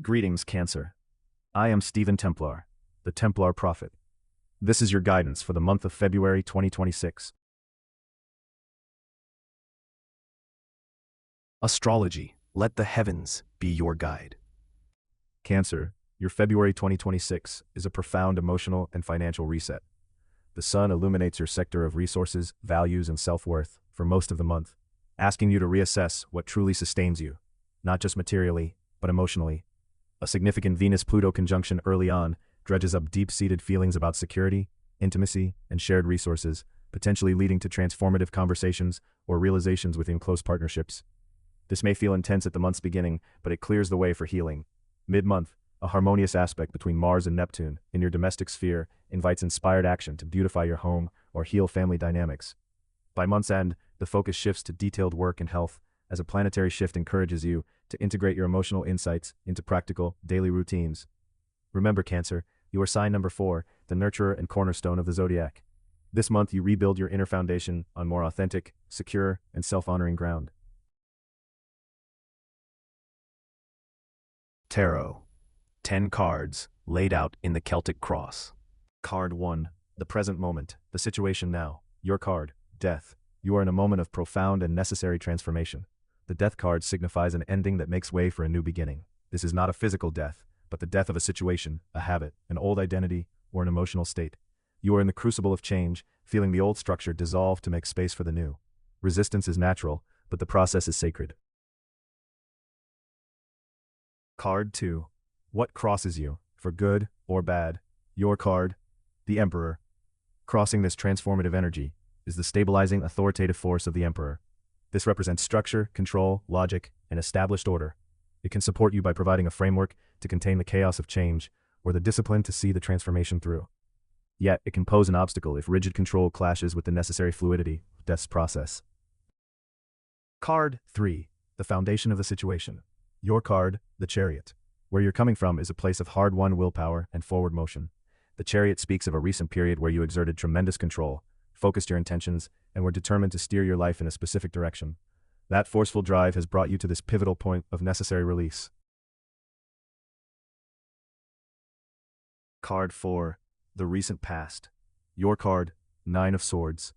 Greetings, Cancer. I am Stephen Templar, the Templar Prophet. This is your guidance for the month of February 2026. Astrology, let the heavens be your guide. Cancer, your February 2026 is a profound emotional and financial reset. The sun illuminates your sector of resources, values, and self-worth for most of the month, asking you to reassess what truly sustains you, not just materially, but emotionally. A significant Venus-Pluto conjunction early on dredges up deep-seated feelings about security, intimacy, and shared resources, potentially leading to transformative conversations or realizations within close partnerships. This may feel intense at the month's beginning, but it clears the way for healing. Mid-month, a harmonious aspect between Mars and Neptune in your domestic sphere invites inspired action to beautify your home or heal family dynamics. By month's end, the focus shifts to detailed work and health, as a planetary shift encourages you to integrate your emotional insights into practical, daily routines. Remember, Cancer, you are sign number 4, the nurturer and cornerstone of the Zodiac. This month you rebuild your inner foundation on more authentic, secure, and self-honoring ground. Tarot. 10 cards, laid out in the Celtic Cross. Card 1. The present moment, the situation now. Your card, Death. You are in a moment of profound and necessary transformation. The Death card signifies an ending that makes way for a new beginning. This is not a physical death, but the death of a situation, a habit, an old identity, or an emotional state. You are in the crucible of change, feeling the old structure dissolve to make space for the new. Resistance is natural, but the process is sacred. Card 2. What crosses you, for good or bad? Your card, the Emperor. Crossing this transformative energy is the stabilizing authoritative force of the Emperor. This represents structure, control, logic, and established order. It can support you by providing a framework to contain the chaos of change, or the discipline to see the transformation through. Yet, it can pose an obstacle if rigid control clashes with the necessary fluidity of Death's process. Card 3. The foundation of the situation. Your card, the Chariot. Where you're coming from is a place of hard-won willpower and forward motion. The Chariot speaks of a recent period where you exerted tremendous control, focused your intentions, and were determined to steer your life in a specific direction. That forceful drive has brought you to this pivotal point of necessary release. Card 4. The recent past. Your card, 9 of Swords.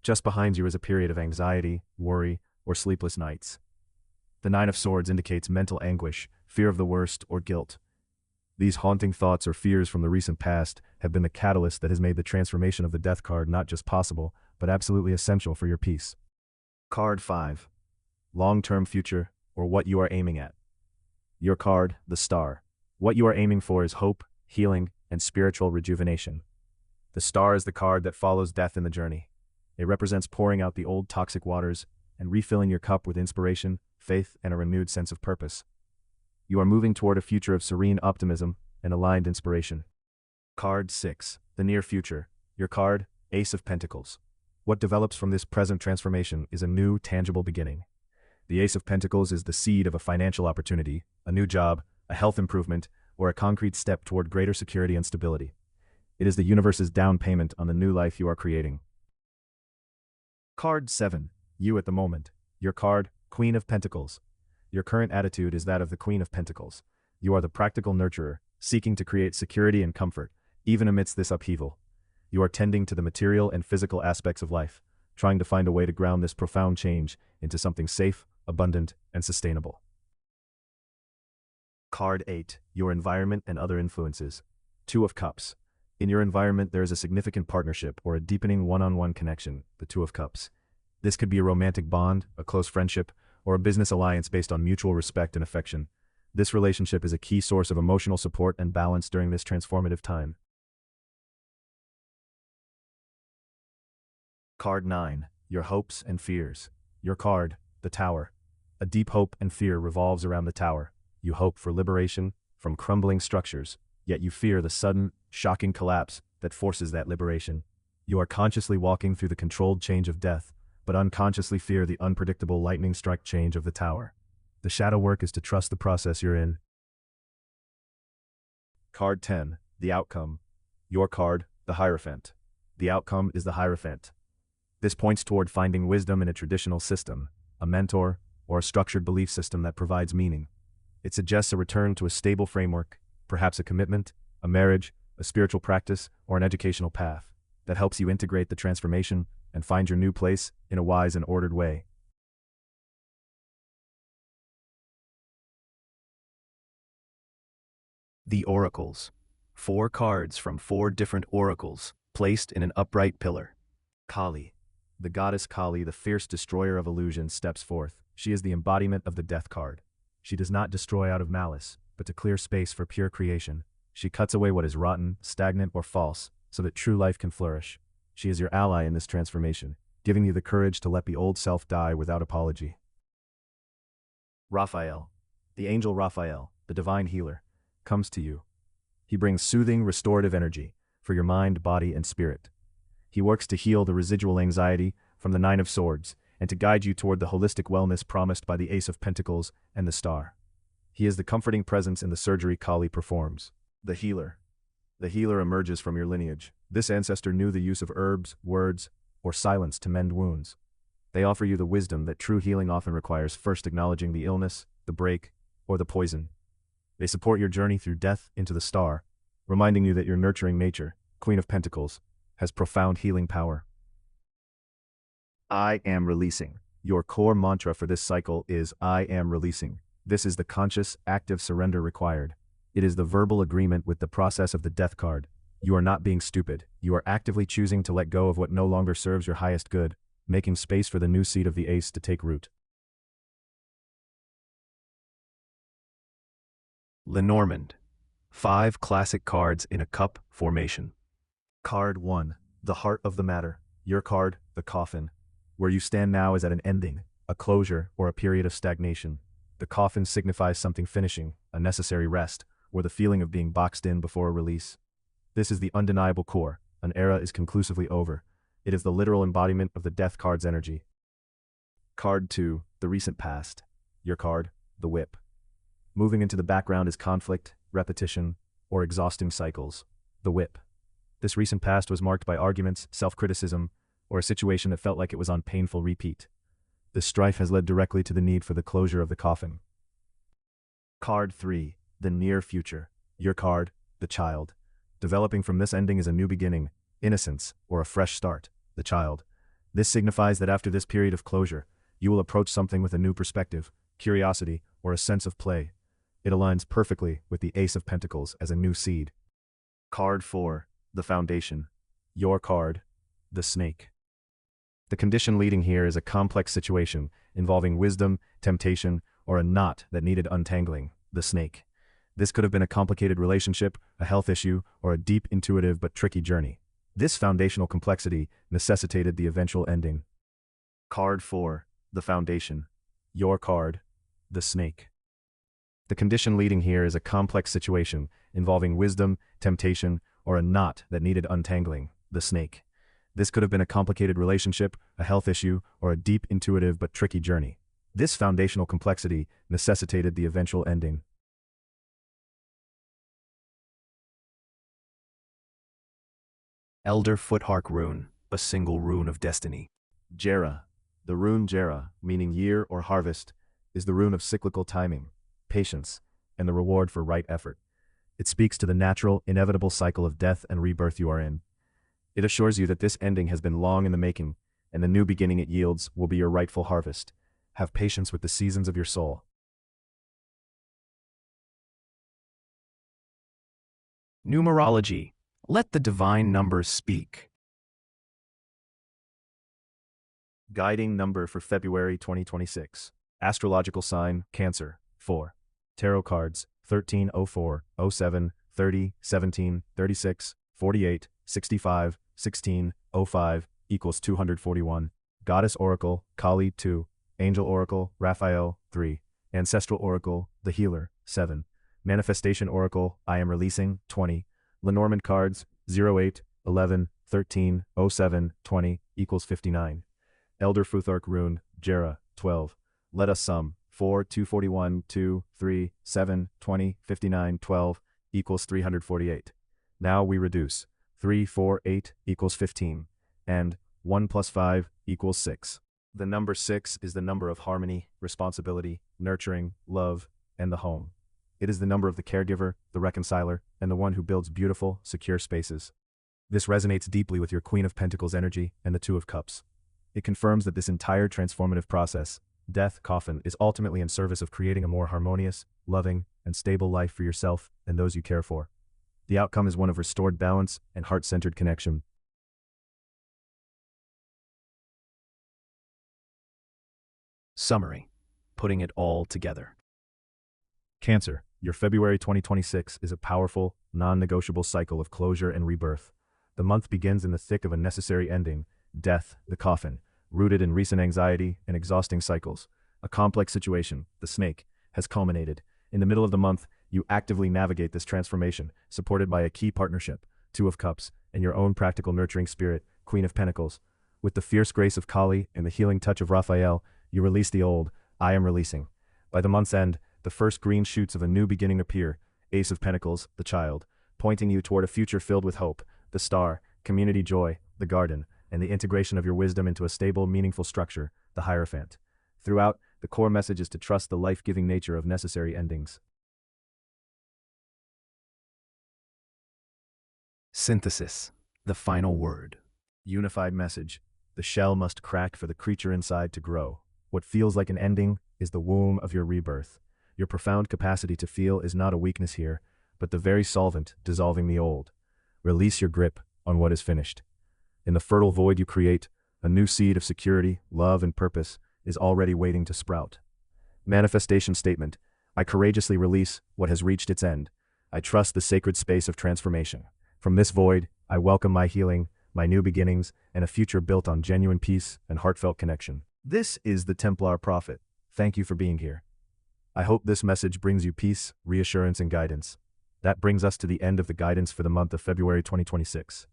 Just behind you is a period of anxiety, worry, or sleepless nights. The 9 of Swords indicates mental anguish, fear of the worst, or guilt. These haunting thoughts or fears from the recent past have been the catalyst that has made the transformation of the Death card not just possible, but absolutely essential for your peace. Card 5. Long-term future, or what you are aiming at. Your card, the Star. What you are aiming for is hope, healing, and spiritual rejuvenation. The Star is the card that follows Death in the journey. It represents pouring out the old toxic waters and refilling your cup with inspiration, faith, and a renewed sense of purpose. You are moving toward a future of serene optimism and aligned inspiration. Card 6. The near future. Your card, Ace of Pentacles. What develops from this present transformation is a new, tangible beginning. The Ace of Pentacles is the seed of a financial opportunity, a new job, a health improvement, or a concrete step toward greater security and stability. It is the universe's down payment on the new life you are creating. Card 7. You at the moment. Your card, Queen of Pentacles. Your current attitude is that of the Queen of Pentacles. You are the practical nurturer, seeking to create security and comfort, even amidst this upheaval. You are tending to the material and physical aspects of life, trying to find a way to ground this profound change into something safe, abundant, and sustainable. Card 8. Your environment and other influences. 2 of Cups. In your environment there is a significant partnership or a deepening one-on-one connection, the 2 of Cups. This could be a romantic bond, a close friendship, or a business alliance based on mutual respect and affection. This relationship is a key source of emotional support and balance during this transformative time. Card 9. Your hopes and fears. Your card, the Tower. A deep hope and fear revolves around the Tower. You hope for liberation from crumbling structures, yet you fear the sudden, shocking collapse that forces that liberation. You are consciously walking through the controlled change of death, but unconsciously fear the unpredictable lightning-strike change of the Tower. The shadow work is to trust the process you're in. Card 10. The Outcome. Your card, the Hierophant. The outcome is the Hierophant. This points toward finding wisdom in a traditional system, a mentor, or a structured belief system that provides meaning. It suggests a return to a stable framework, perhaps a commitment, a marriage, a spiritual practice, or an educational path that helps you integrate the transformation and find your new place in a wise and ordered way. The Oracles. 4 cards from 4 different oracles, placed in an upright pillar. Kali. The goddess Kali, the fierce destroyer of illusions, steps forth. She is the embodiment of the death card. She does not destroy out of malice, but to clear space for pure creation. She cuts away what is rotten, stagnant, or false, so that true life can flourish. She is your ally in this transformation, giving you the courage to let the old self die without apology. Raphael. The angel Raphael, the divine healer, comes to you. He brings soothing, restorative energy for your mind, body, and spirit. He works to heal the residual anxiety from the 9 of Swords and to guide you toward the holistic wellness promised by the Ace of Pentacles and the Star. He is the comforting presence in the surgery Kali performs. The healer. The healer emerges from your lineage. This ancestor knew the use of herbs, words, or silence to mend wounds. They offer you the wisdom that true healing often requires first acknowledging the illness, the break, or the poison. They support your journey through death into the star, reminding you that your nurturing nature, Queen of Pentacles, has profound healing power. I am releasing. Your core mantra for this cycle is I am releasing. This is the conscious, active surrender required. It is the verbal agreement with the process of the death card. You are not being stupid. You are actively choosing to let go of what no longer serves your highest good, making space for the new seed of the ace to take root. Lenormand. 5 classic cards in a cup formation. Card 1. The heart of the matter. Your card, the coffin. Where you stand now is at an ending, a closure, or a period of stagnation. The coffin signifies something finishing, a necessary rest, or the feeling of being boxed in before a release. This is the undeniable core. An era is conclusively over. It is the literal embodiment of the death card's energy. Card 2. The recent past. Your card, the whip. Moving into the background is conflict, repetition, or exhausting cycles. The whip. This recent past was marked by arguments, self-criticism, or a situation that felt like it was on painful repeat. This strife has led directly to the need for the closure of the coffin. Card 3. The near future. Your card, the child. Developing from this ending is a new beginning, innocence, or a fresh start, the child. This signifies that after this period of closure, you will approach something with a new perspective, curiosity, or a sense of play. It aligns perfectly with the Ace of Pentacles as a new seed. Card 4. The foundation. Your card, the snake. The condition leading here is a complex situation involving wisdom, temptation, or a knot that needed untangling, the snake. This could have been a complicated relationship, a health issue, or a deep, intuitive but tricky journey. This foundational complexity necessitated the eventual ending. Card 4. The foundation. Your card, the snake. The condition leading here is a complex situation involving wisdom, temptation, or a knot that needed untangling, the snake. This could have been a complicated relationship, a health issue, or a deep, intuitive but tricky journey. This foundational complexity necessitated the eventual ending. Elder Futhark Rune, a single rune of destiny. Jera. The rune Jera, meaning year or harvest, is the rune of cyclical timing, patience, and the reward for right effort. It speaks to the natural, inevitable cycle of death and rebirth you are in. It assures you that this ending has been long in the making, and the new beginning it yields will be your rightful harvest. Have patience with the seasons of your soul. Numerology. Let the divine numbers speak. Guiding number for February 2026. Astrological sign, Cancer, 4. Tarot cards, 13, 04, 07, 30, 17, 36, 48, 65, 16, 05, equals 241. Goddess Oracle, Kali, 2. Angel Oracle, Raphael, 3. Ancestral Oracle, the Healer, 7. Manifestation Oracle, I am releasing, 20. Lenormand cards, 08, 11, 13, 07, 20, equals 59. Elder Futhark Rune, Jera, 12. Let us sum, 4, 241, 2, 3, 7, 20, 59, 12, equals 348. Now we reduce. 3, 4, 8, equals 15. And 1 plus 5, equals 6. The number 6 is the number of harmony, responsibility, nurturing, love, and the home. It is the number of the caregiver, the reconciler, and the one who builds beautiful, secure spaces. This resonates deeply with your Queen of Pentacles energy and the Two of Cups. It confirms that this entire transformative process, death, coffin, is ultimately in service of creating a more harmonious, loving, and stable life for yourself and those you care for. The outcome is one of restored balance and heart-centered connection. Summary. Putting it all together. Cancer, your February 2026 is a powerful, non-negotiable cycle of closure and rebirth. The month begins in the thick of a necessary ending, death, the coffin, rooted in recent anxiety and exhausting cycles. A complex situation, the snake, has culminated. In the middle of the month, you actively navigate this transformation, supported by a key partnership, Two of Cups, and your own practical nurturing spirit, Queen of Pentacles. With the fierce grace of Kali and the healing touch of Raphael, you release the old, I am releasing. By the month's end, the first green shoots of a new beginning appear, Ace of Pentacles, the child, pointing you toward a future filled with hope, the star, community joy, the garden, and the integration of your wisdom into a stable, meaningful structure, the Hierophant. Throughout, the core message is to trust the life-giving nature of necessary endings. Synthesis. The final word. Unified message. The shell must crack for the creature inside to grow. What feels like an ending is the womb of your rebirth. Your profound capacity to feel is not a weakness here, but the very solvent dissolving the old. Release your grip on what is finished. In the fertile void you create, a new seed of security, love, and purpose is already waiting to sprout. Manifestation statement. I courageously release what has reached its end. I trust the sacred space of transformation. From this void, I welcome my healing, my new beginnings, and a future built on genuine peace and heartfelt connection. This is the Templar Prophet. Thank you for being here. I hope this message brings you peace, reassurance, and guidance. That brings us to the end of the guidance for the month of February 2026.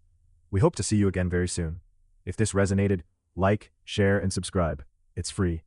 We hope to see you again very soon. If this resonated, like, share, and subscribe. It's free.